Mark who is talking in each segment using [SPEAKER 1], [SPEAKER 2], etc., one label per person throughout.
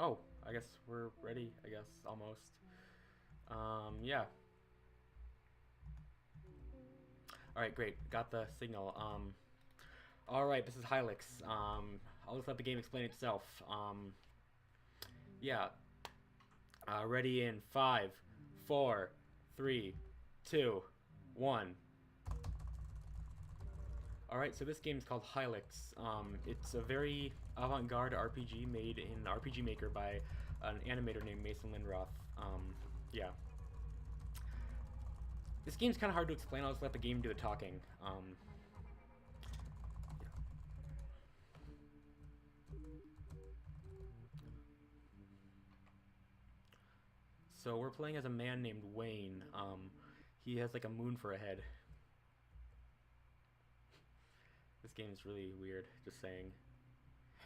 [SPEAKER 1] Oh, I guess we're ready, I guess, almost. Yeah. Alright, great. Got the signal. Alright, this is Hylics. I'll just let the game explain itself. Yeah. Ready in 5, 4, 3, 2, 1. Alright, so this game is called Hylics. It's a very avant-garde RPG made in RPG Maker by an animator named Mason Lindroth. Yeah. This game's kind of hard to explain. I'll just let the game do the talking. Yeah. So we're playing as a man named Wayne. He has like a moon for a head. This game is really weird, just saying.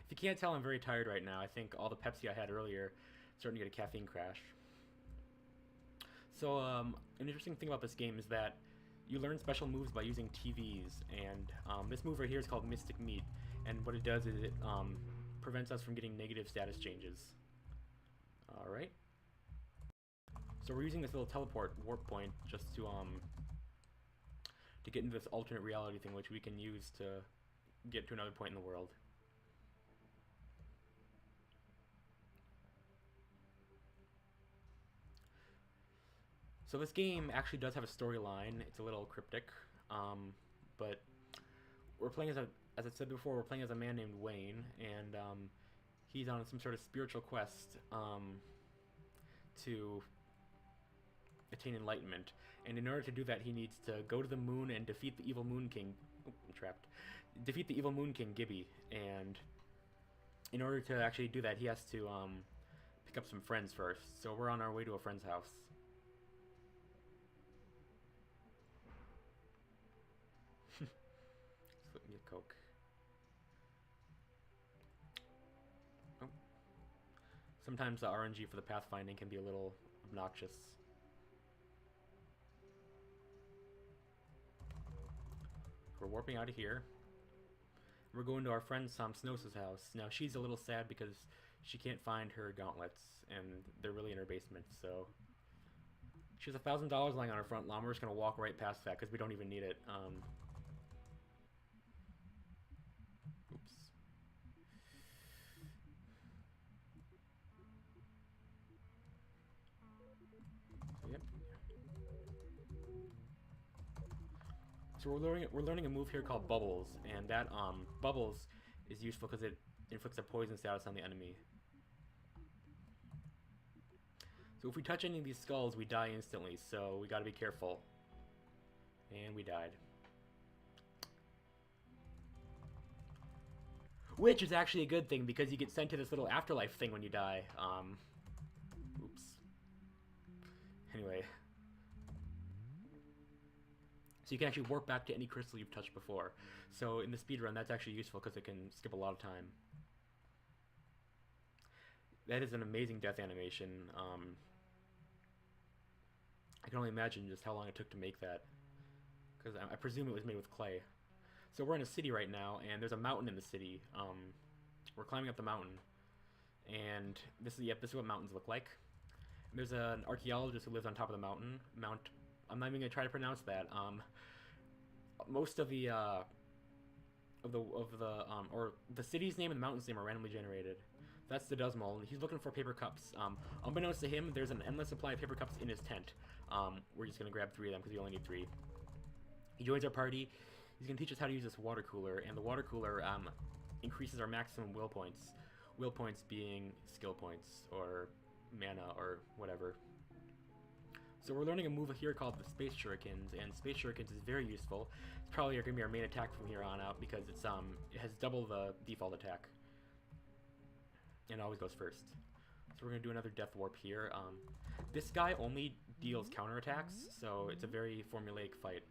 [SPEAKER 1] If you can't tell, I'm very tired right now. I think all the Pepsi I had earlier starting to get a caffeine crash. So, an interesting thing about this game is that you learn special moves by using TVs, and this move right here is called Mystic Meat, and what it does is it prevents us from getting negative status changes. Alright. So we're using this little teleport warp point just to get into this alternate reality thing, which we can use to get to another point in the world. So this game actually does have a storyline. It's a little cryptic, but we're playing as I said before, we're playing as a man named Wayne, and he's on some sort of spiritual quest to attain enlightenment. And in order to do that, he needs to go to the moon and defeat the evil Moon King. Oh, I'm trapped. Defeat the evil Moon King, Gibby. And in order to actually do that, he has to pick up some friends first. So we're on our way to a friend's house. So we can get Coke. Oh. Sometimes the RNG for the pathfinding can be a little obnoxious. We're warping out of here. We're going to our friend Sam Snows' house. Now, she's a little sad because she can't find her gauntlets, and they're really in her basement, so... She has $1,000 lying on her front lawn. We're just going to walk right past that because we don't even need it. Oops. So, yep. So we're learning a move here called Bubbles, and that Bubbles is useful because it inflicts a poison status on the enemy. So if we touch any of these skulls, we die instantly, so we gotta be careful. And we died. Which is actually a good thing, because you get sent to this little afterlife thing when you die. Oops. Anyway. So you can actually warp back to any crystal you've touched before. So in the speedrun, that's actually useful, because it can skip a lot of time. That is an amazing death animation. I can only imagine just how long it took to make that, because I presume it was made with clay. So we're in a city right now, and there's a mountain in the city. We're climbing up the mountain, and this is what mountains look like. And there's an archaeologist who lives on top of the mountain. I'm not even gonna try to pronounce that. Most of the the city's name and the mountain's name are randomly generated. That's the Duzmol, and he's looking for paper cups. Unbeknownst to him, there's an endless supply of paper cups in his tent. We're just gonna grab 3 of them because we only need 3. He joins our party. He's gonna teach us how to use this water cooler, and the water cooler increases our maximum will points. Will points being skill points or mana or whatever. So we're learning a move here called the Space Shurikens, and Space Shurikens is very useful. It's probably going to be our main attack from here on out because it has double the default attack. And it always goes first. So we're going to do another Death Warp here. This guy only deals counterattacks, so it's a very formulaic fight.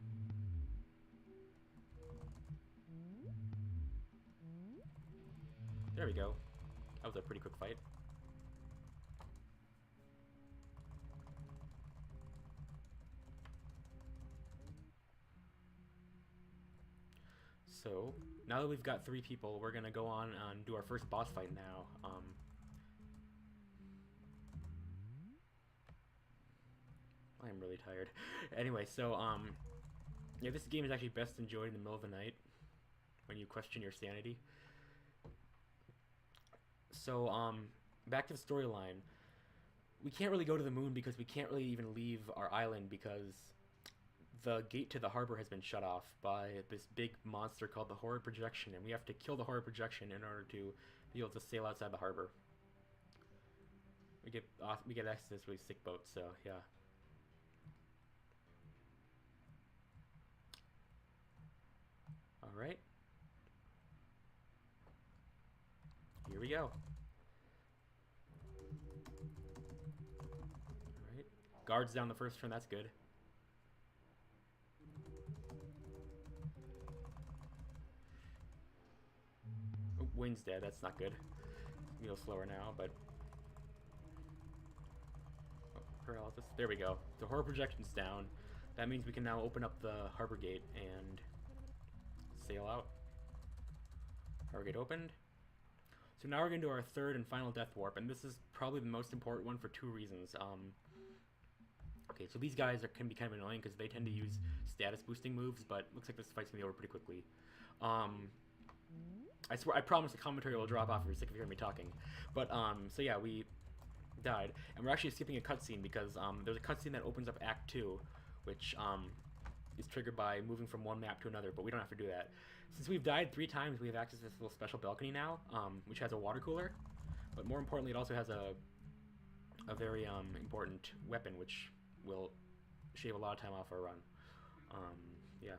[SPEAKER 1] There we go. That was a pretty quick fight. So, now that we've got 3 people, we're gonna go on and do our first boss fight now. I'm really tired. Anyway, so, yeah, this game is actually best enjoyed in the middle of the night when you question your sanity. So, back to the storyline. We can't really go to the moon because we can't really even leave our island because the gate to the harbor has been shut off by this big monster called the Horror Projection, and we have to kill the Horror Projection in order to be able to sail outside the harbor. We get access to this really sick boat, so yeah. All right. Here we go. Alright. Guards down the first turn, that's good. Oh, wind's dead, that's not good. It's a little slower now, but... Oh, paralysis. There we go. The Horror Projection's down. That means we can now open up the harbor gate and sail out. Harbor gate opened. So now we're going to do our third and final death warp, and this is probably the most important one for two reasons. Okay, so these guys can be kind of annoying because they tend to use status boosting moves, but looks like this fight's going to be over pretty quickly. I swear, I promise the commentary will drop off if you're sick of hearing me talking. But, so yeah, we died, and we're actually skipping a cutscene because there's a cutscene that opens up Act 2, which is triggered by moving from one map to another, but we don't have to do that. Since we've died 3 times, we have access to this little special balcony now, which has a water cooler, but more importantly, it also has a very important weapon, which will shave a lot of time off our run. Yeah.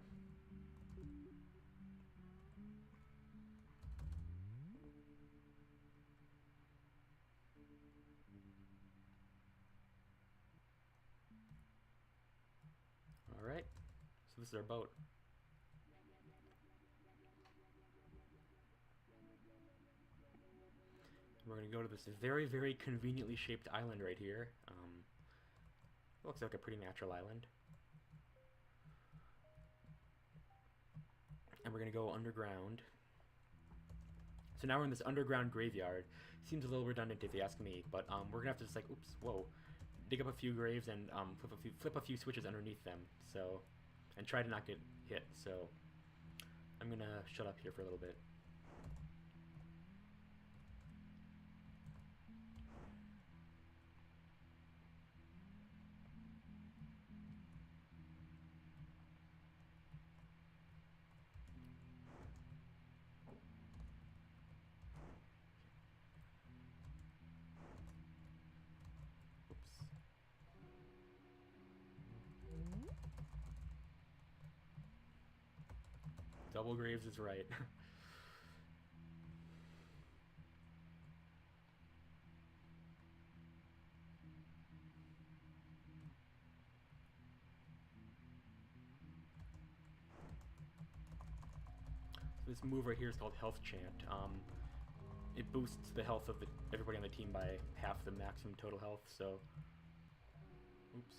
[SPEAKER 1] Alright, so this is our boat. We're going to go to this very, very conveniently shaped island right here. Looks like a pretty natural island. And we're going to go underground. So now we're in this underground graveyard. Seems a little redundant if you ask me, but we're going to have to just like, oops, whoa, dig up a few graves and flip a few switches underneath them. So, and try to not get hit. So, I'm going to shut up here for a little bit. Double graves is right. So this move right here is called Health Chant. It boosts the health of everybody on the team by half the maximum total health, so... Oops.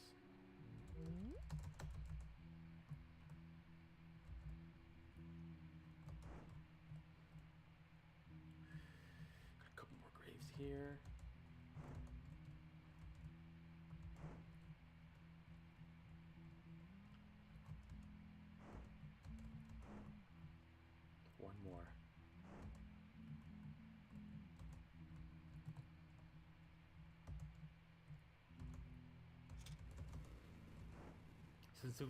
[SPEAKER 1] Here. One more.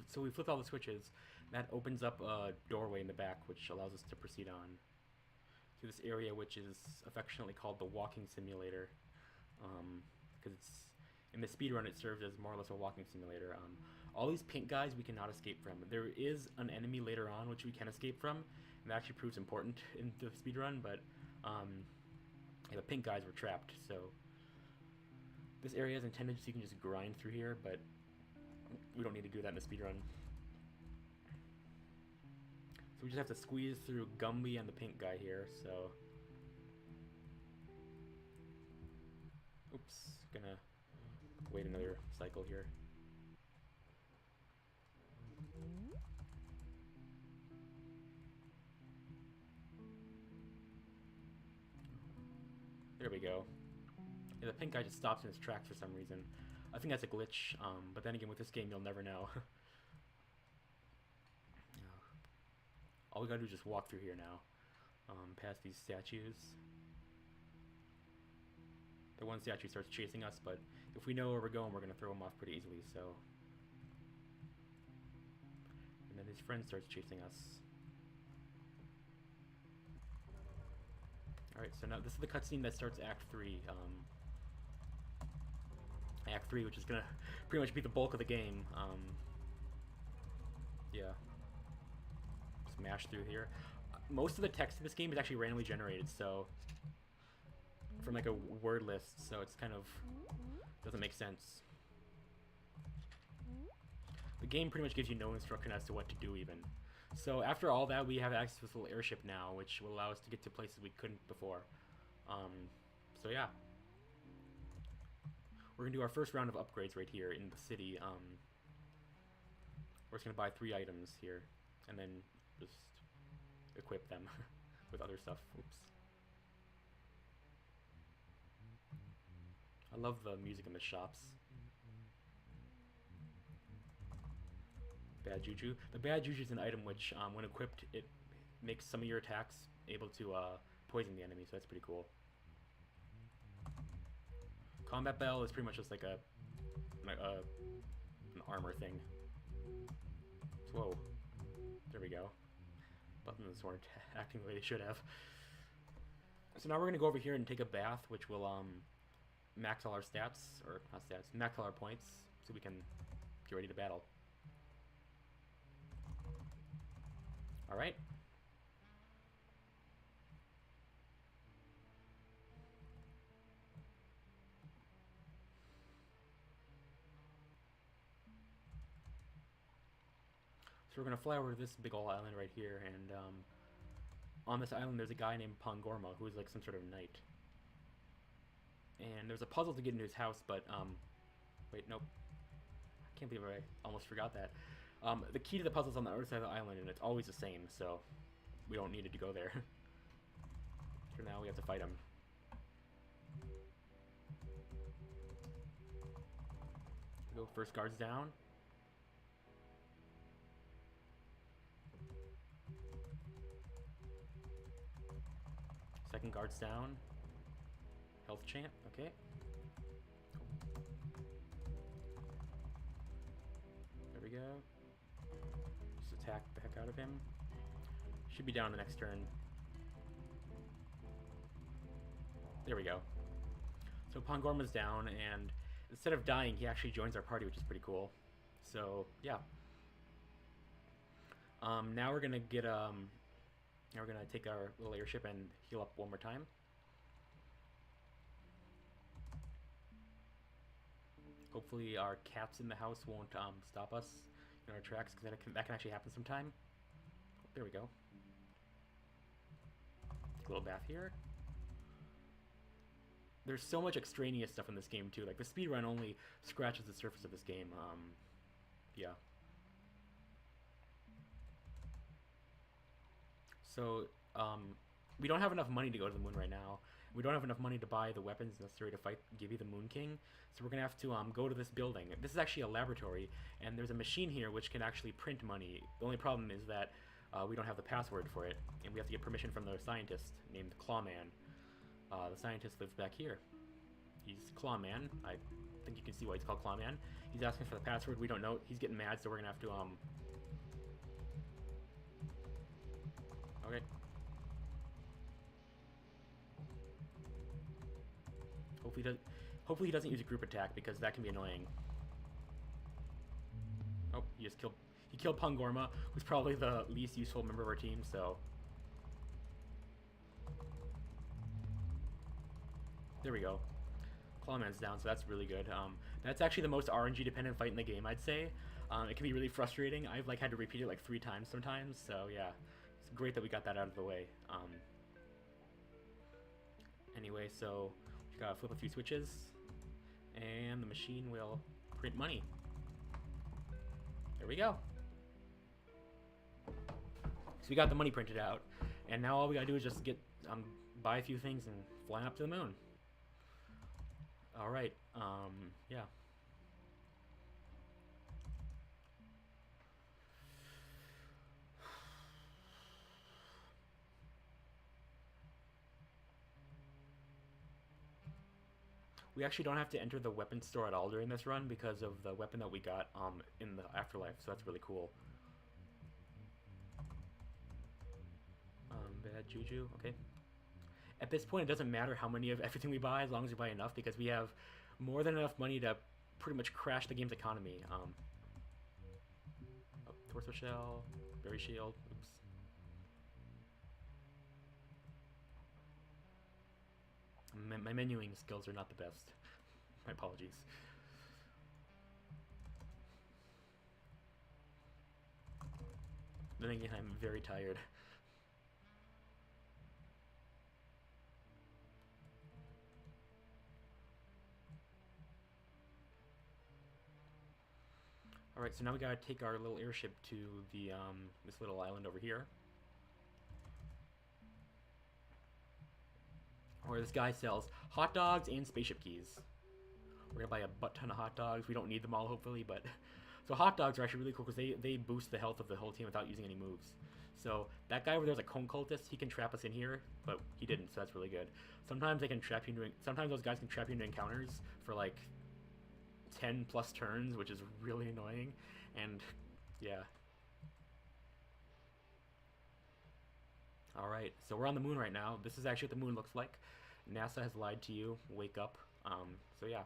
[SPEAKER 1] So we flip all the switches. That opens up a doorway in the back, which allows us to proceed on to this area, which is affectionately called the walking simulator, because it's in the speedrun it serves as more or less a walking simulator. All these pink guys we cannot escape from. There is an enemy later on which we can escape from, and that actually proves important in the speedrun, but yeah, the pink guys were trapped, so this area is intended so you can just grind through here, but we don't need to do that in the speedrun. So we just have to squeeze through Gumby and the pink guy here, so... Oops, gonna wait another cycle here. There we go. Yeah, the pink guy just stops in his tracks for some reason. I think that's a glitch, but then again, with this game, you'll never know. All we gotta do is just walk through here now, past these statues. The one statue starts chasing us, but if we know where we're going, we're gonna throw him off pretty easily, so. And then his friend starts chasing us. Alright, so now this is the cutscene that starts Act 3. Act 3, which is gonna pretty much be the bulk of the game. Yeah. Smash through here. Most of the text in this game is actually randomly generated, so from like a word list, so it's kind of doesn't make sense. The game pretty much gives you no instruction as to what to do even. So after all that, we have access to this little airship now, which will allow us to get to places we couldn't before. So yeah. We're gonna do our first round of upgrades right here in the city. We're just gonna buy 3 items here, and then just equip them with other stuff. Oops. I love the music in the shops. Bad Juju. The Bad Juju is an item which, when equipped, it makes some of your attacks able to poison the enemy, so that's pretty cool. Combat Bell is pretty much just like an armor thing. Whoa. There we go. Buttons weren't acting the way they should have. So now we're going to go over here and take a bath, which will max all our stats, or not stats, max all our points, so we can get ready to battle. Alright. So we're going to fly over to this big ol' island right here, and on this island there's a guy named Pangorma, who is like some sort of knight. And there's a puzzle to get into his house, but, wait, nope. I can't believe I almost forgot that. The key to the puzzle's on the other side of the island, and it's always the same, so we don't need it to go there. For now, we have to fight him. Here we go, first guard's down. Second guard's down. Health champ, okay. There we go. Just attack the heck out of him. Should be down the next turn. There we go. So Pangorma's down, and instead of dying, he actually joins our party, which is pretty cool. So, yeah. Now we're gonna get, now we're gonna take our little airship and heal up one more time. Hopefully our cats in the house won't stop us in our tracks, because that can actually happen sometime. There we go. Take a little bath here. There's so much extraneous stuff in this game too. Like the speedrun only scratches the surface of this game. Yeah. So we don't have enough money to go to the moon right now. We don't have enough money to buy the weapons necessary to fight Gibby the Moon King, so we're gonna have to go to this building. This is actually a laboratory, and there's a machine here which can actually print money. The only problem is that we don't have the password for it, and we have to get permission from the scientist named Clawman. The scientist lives back here. He's Clawman. I think you can see why he's called Clawman. He's asking for the password. We don't know. He's getting mad, so we're gonna have to Okay. Hopefully he doesn't use a group attack, because that can be annoying. Oh, he killed Pangorma, who's probably the least useful member of our team, so. There we go. Clawman's down, so that's really good. That's actually the most RNG dependent fight in the game, I'd say. It can be really frustrating. I've like had to repeat it like 3 times sometimes, so yeah. It's great that we got that out of the way. Anyway, so we gotta flip a few switches, and the machine will print money. There we go. So we got the money printed out, and now all we gotta do is just get buy a few things and fly up to the moon. All right. Yeah. We actually don't have to enter the weapon store at all during this run because of the weapon that we got in the afterlife, so that's really cool. Bad juju, okay. At this point, it doesn't matter how many of everything we buy as long as we buy enough, because we have more than enough money to pretty much crash the game's economy. Oh, torso shell, berry shield, oops. My menuing skills are not the best. My apologies. Then again, I'm very tired. Alright, so now we gotta take our little airship to the this little island over here, where this guy sells hot dogs and spaceship keys. We're gonna buy a butt ton of hot dogs. We don't need them all, hopefully, but... So hot dogs are actually really cool because they boost the health of the whole team without using any moves. So that guy over there's a cone cultist. He can trap us in here, but he didn't, so that's really good. Sometimes they can trap you into... Sometimes those guys can trap you into encounters for, like, 10 plus turns, which is really annoying, and yeah. Alright, so we're on the moon right now. This is actually what the moon looks like. NASA has lied to you. Wake up. So yeah.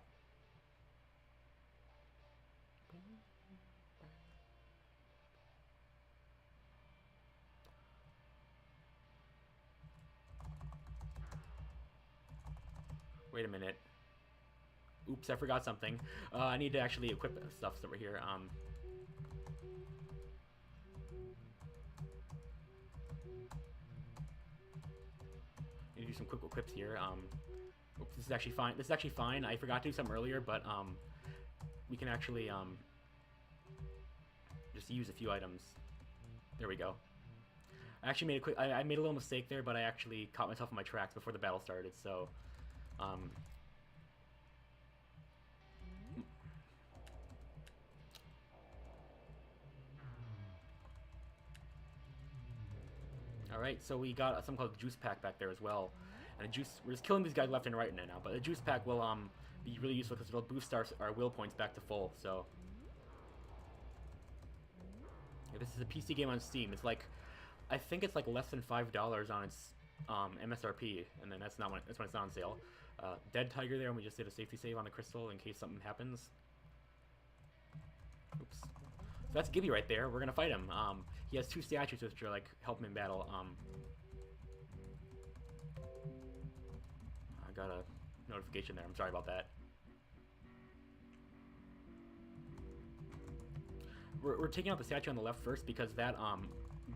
[SPEAKER 1] Wait a minute. Oops, I forgot something. I need to actually equip stuff over here. Need to do some quick equips here. Oops, this is actually fine. This is actually fine. I forgot to do something earlier, but we can actually just use a few items. There we go. I actually made a quick. I made a little mistake there, but I actually caught myself in my tracks before the battle started. So. Alright, so we got something called the juice pack back there as well. And we're just killing these guys left and right now, but the juice pack will be really useful because it'll boost our will points back to full, so. Yeah, this is a PC game on Steam. It's like, I think it's like less than $5 on its MSRP, and then that's when it's not on sale. Dead Tiger there, and we just did a safety save on the crystal in case something happens. Oops. So that's Gibby right there. We're gonna fight him. He has two statues which are like help him in battle. I got a notification there. I'm sorry about that. We're taking out the statue on the left first because that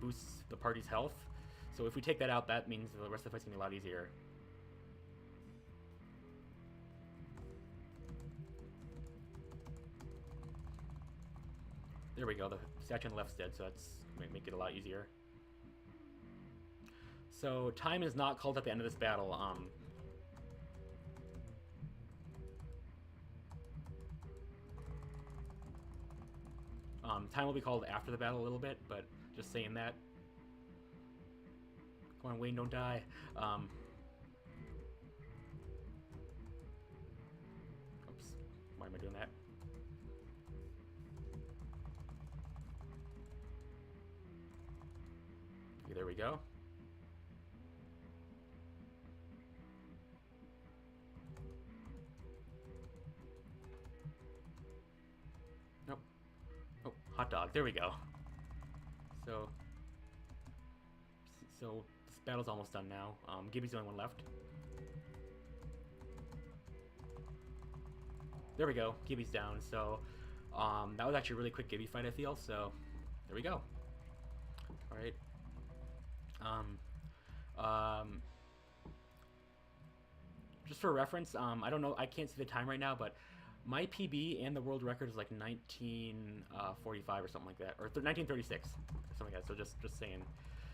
[SPEAKER 1] boosts the party's health. So if we take that out, that means the rest of the fight's gonna be a lot easier. There we go, the statue on the left's dead, so that's make it a lot easier. So time is not called at the end of this battle. Time will be called after the battle a little bit, but just saying that. Come on, Wayne, don't die. Oops, why am I doing that? Okay, there we go. Nope. Oh, hot dog. There we go. So this battle's almost done now. Gibby's the only one left. There we go. Gibby's down. So that was actually a really quick Gibby fight, I feel. So there we go. All right. Just for reference, I don't know, I can't see the time right now, but my PB and the world record is like 1945 or something like that, or 1936, something like that. So just saying.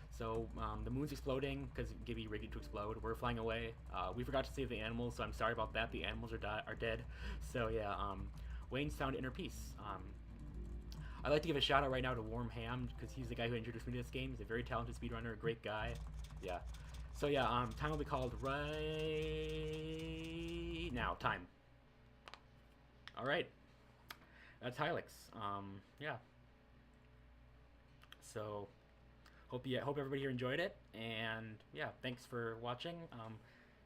[SPEAKER 1] So the moon's exploding because Gibby rigged it to explode. We're flying away. We forgot to save the animals, so I'm sorry about that. The animals are dead. So yeah, Wayne's found inner peace. I'd like to give a shout out right now to Warm Ham because he's the guy who introduced me to this game. He's a very talented speedrunner, a great guy. Yeah. So yeah, time will be called right now. Time. All right, that's Hylics. Yeah. So hope everybody here enjoyed it, and yeah, thanks for watching.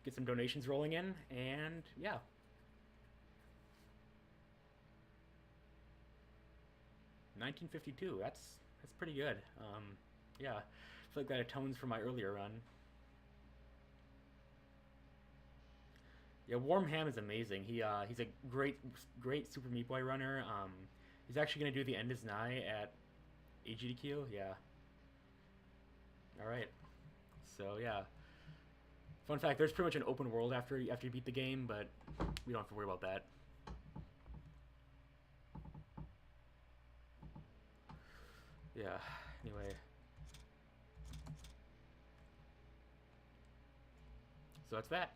[SPEAKER 1] Get some donations rolling in, and yeah. 1952. That's pretty good. Yeah, I feel like that atones for my earlier run. Yeah, Warm Ham is amazing. He's a great Super Meat Boy runner. He's actually gonna do the End is Nigh at AGDQ. Yeah. All right. So yeah. Fun fact: there's pretty much an open world after you beat the game, but we don't have to worry about that. Yeah. Anyway. So that's that.